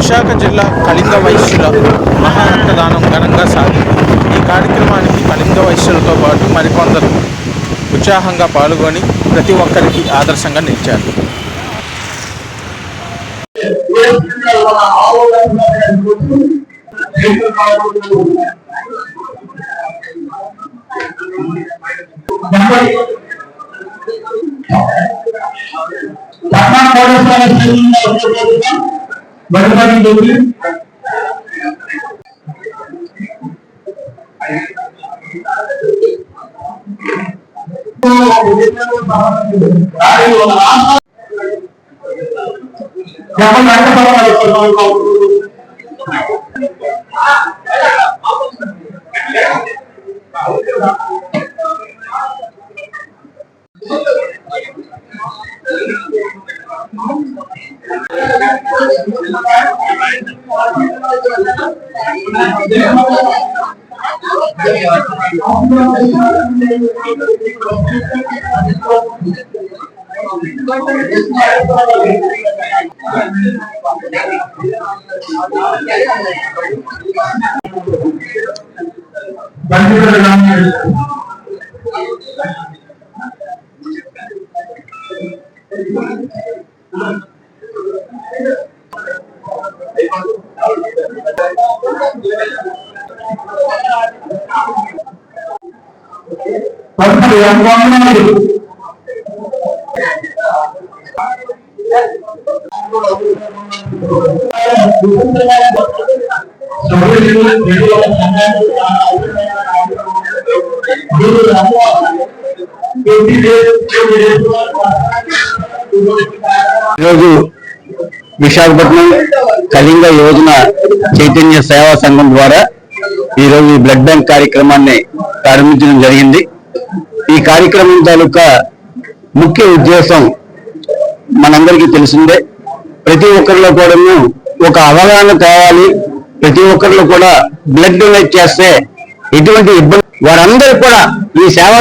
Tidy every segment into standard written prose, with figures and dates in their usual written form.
విశాఖ జిల్లా కళింగ వైశ్యుల మహారక్తదానం ఘనంగా సాగింది. ఈ కార్యక్రమానికి కళింగ వైశ్యులతో పాటు మరికొందరు ఉత్సాహంగా పాల్గొని ప్రతి ఒక్కరికి ఆదర్శంగా నిలిచారు. విశాఖపట్నం కళింగ యోజన చైతన్య సేవా సంఘం ద్వారా ఈరోజు బ్లడ్ బ్యాంక్ కార్యక్రమాన్ని ప్రారంభించడం జరిగింది. ఈ కార్యక్రమం తాలూకా ముఖ్య ఉద్దేశం మనందరికీ తెలిసిందే. ప్రతి ఒక్కరిలో కూడా ఒక అవగాహన కావాలి. ప్రతి ఒక్కరిలో కూడా బ్లడ్ డొనేట్ చేస్తే ఎటువంటి ఇబ్బంది వారందరూ కూడా ఈ సేవా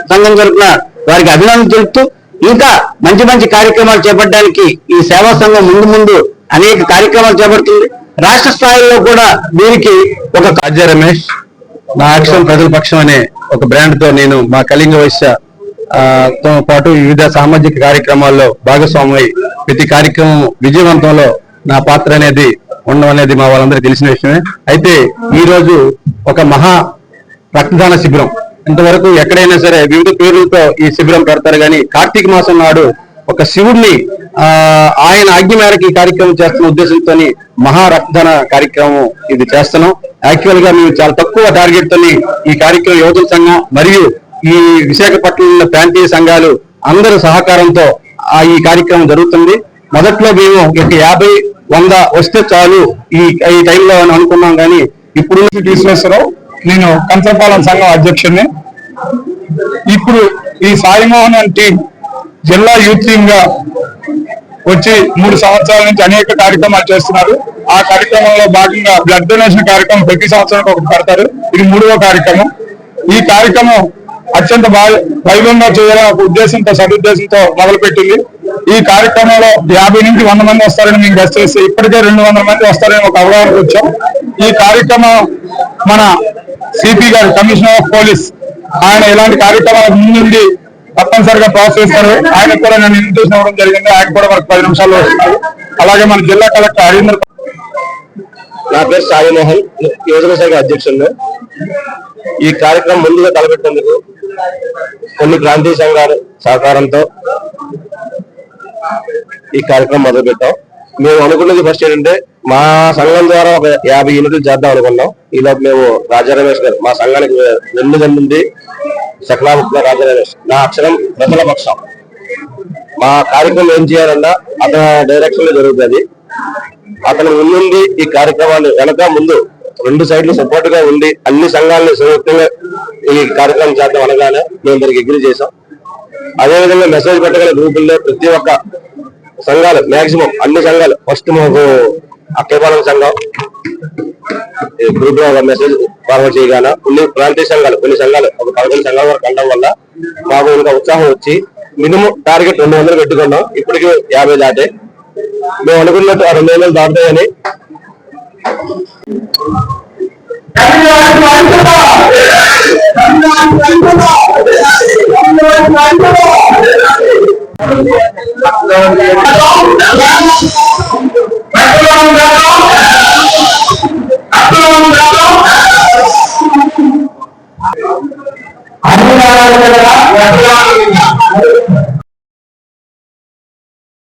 సంఘం తరఫున వారికి అభినందన తెలుపుతూ ఇంకా మంచి మంచి కార్యక్రమాలు చేపట్టడానికి ఈ సేవా సంఘం ముందు అనేక కార్యక్రమాలు చేపడుతుంది. రాష్ట్ర స్థాయిలో కూడా దీనికి ఒక రాజ్య రమేష్ నా యాక్షన్ ప్రజల పక్షం అనే ఒక బ్రాండ్ తో నేను మా కళింగ వైశ్య తో పాటు వివిధ సామాజిక కార్యక్రమాల్లో భాగస్వామి ప్రతి కార్యక్రమం విజయవంతంలో నా పాత్ర అనేది ఉండడం అనేది మా వాళ్ళందరికీ తెలిసిన విషయమే. అయితే ఈ రోజు ఒక మహా రక్తదాన శిబిరం, ఇంతవరకు ఎక్కడైనా సరే వివిధ పేర్లతో ఈ శిబిరం పెడతారు కానీ కార్తీక మాసం నాడు ఒక శివుడిని ఆయన ఆజ్ఞ మేరకు ఈ కార్యక్రమం చేస్తున్న ఉద్దేశంతో మహా రక్తదాన కార్యక్రమం ఇది చేస్తున్నాం. యాక్చువల్ గా మేము చాలా తక్కువ టార్గెట్ తోని ఈ కార్యక్రమం యువజన సంఘం మరియు ఈ విశాఖపట్నంలో ప్రాంతీయ సంఘాలు అందరి సహకారంతో ఈ కార్యక్రమం జరుగుతుంది. మొదట్లో మేము 50, 100 వస్తే చాలు ఈ టైంలో అనుకున్నాం కానీ ఇప్పుడు విశ్వేశ్వరరావు, నేను కంచపాలెం సంఘం అధ్యక్షుడిని. ఇప్పుడు ఈ సాయిమోహన్ అండ్ టీం జిల్లా యూత్ టీమ్ గా వచ్చి 3 సంవత్సరాల నుంచి అనేక కార్యక్రమాలు చేస్తున్నారు. ఆ కార్యక్రమంలో భాగంగా బ్లడ్ డొనేషన్ కార్యక్రమం ప్రతి సంవత్సరం ఒకటి పెడతారు. ఇది 3వ కార్యక్రమం. ఈ కార్యక్రమం అత్యంత వైభవంగా చేయాలని ఒక ఉద్దేశంతో సదుద్దేశంతో మొదలుపెట్టింది. ఈ కార్యక్రమంలో 50 నుంచి 100 మంది వస్తారని మేము గెస్ట్ చేసి ఇప్పటికే 200 మంది వస్తారని ఒక అవగాహనకు వచ్చాం. ఈ కార్యక్రమం మన సిపి గారు, కమిషనర్ ఆఫ్ పోలీస్, ఆయన ఇలాంటి కార్యక్రమాలకు ముందుండి తప్పనిసరిగా ప్రోత్సహిస్తారు. ఆయన కూడా నేను ఇన్విటేషన్ ఇవ్వడం జరిగింది. ఆయన కూడా మనకు 10 నిమిషాల్లో వస్తున్నారు. అలాగే మన జిల్లా కలెక్టర్ హరీంద్ర. నా పేరు సాయిమోహన్, యోజన శాఖ అధ్యక్షుడు. ఈ కార్యక్రమం ముందుగా తలపెట్టేందుకు కొన్ని ప్రాంతీయ సంఘాల సహకారంతో ఈ కార్యక్రమం మొదలుపెట్టాం. మేము అనుకున్నది ఫస్ట్ ఏంటంటే మా సంఘం ద్వారా ఒక 50 యూనిట్లు చేద్దాం అనుకున్నాం. ఈలోపు మేము రాజా రమేష్ గారు, మా సంఘానికి వెన్నుదన్నుంది సకలాముఖ రాజా రమేష్, నా అక్షరం ప్రజల పక్షం. మా కార్యక్రమం ఏం చేయాలన్నా అతని డైరెక్షన్ లో జరుగుతుంది. అతను ముందుండి ఈ కార్యక్రమాన్ని వెనక ముందు 2 సైడ్లు సపోర్ట్ గా ఉండి అన్ని సంఘాలను సంయుక్తంగా ఈ కార్యక్రమం చేద్దాం అనగానే మేము దానికి అగ్రీ చేసాం. అదేవిధంగా మెసేజ్ పెట్టగల గ్రూపుల్లో ప్రతి ఒక్క సంఘాలు మాక్సిమం అన్ని సంఘాలు ఫస్ట్ మాకు అక్కపాలెం సంఘం గ్రూప్ లో ఒక మెసేజ్ ఫార్వర్డ్ చేయగానే కొన్ని ప్రాంతీయ సంఘాలు కొన్ని సంఘాలు ఒక 11 సంఘాల వరకు అనడం వల్ల మాకు ఇంకా ఉత్సాహం వచ్చి మినిమం టార్గెట్ 200 పెట్టుకున్నాం. ఇప్పటికీ 50 దాటే. మేము అనుకున్నట్టు ఆ 200 దాటుతాయని కమిటీ వారికి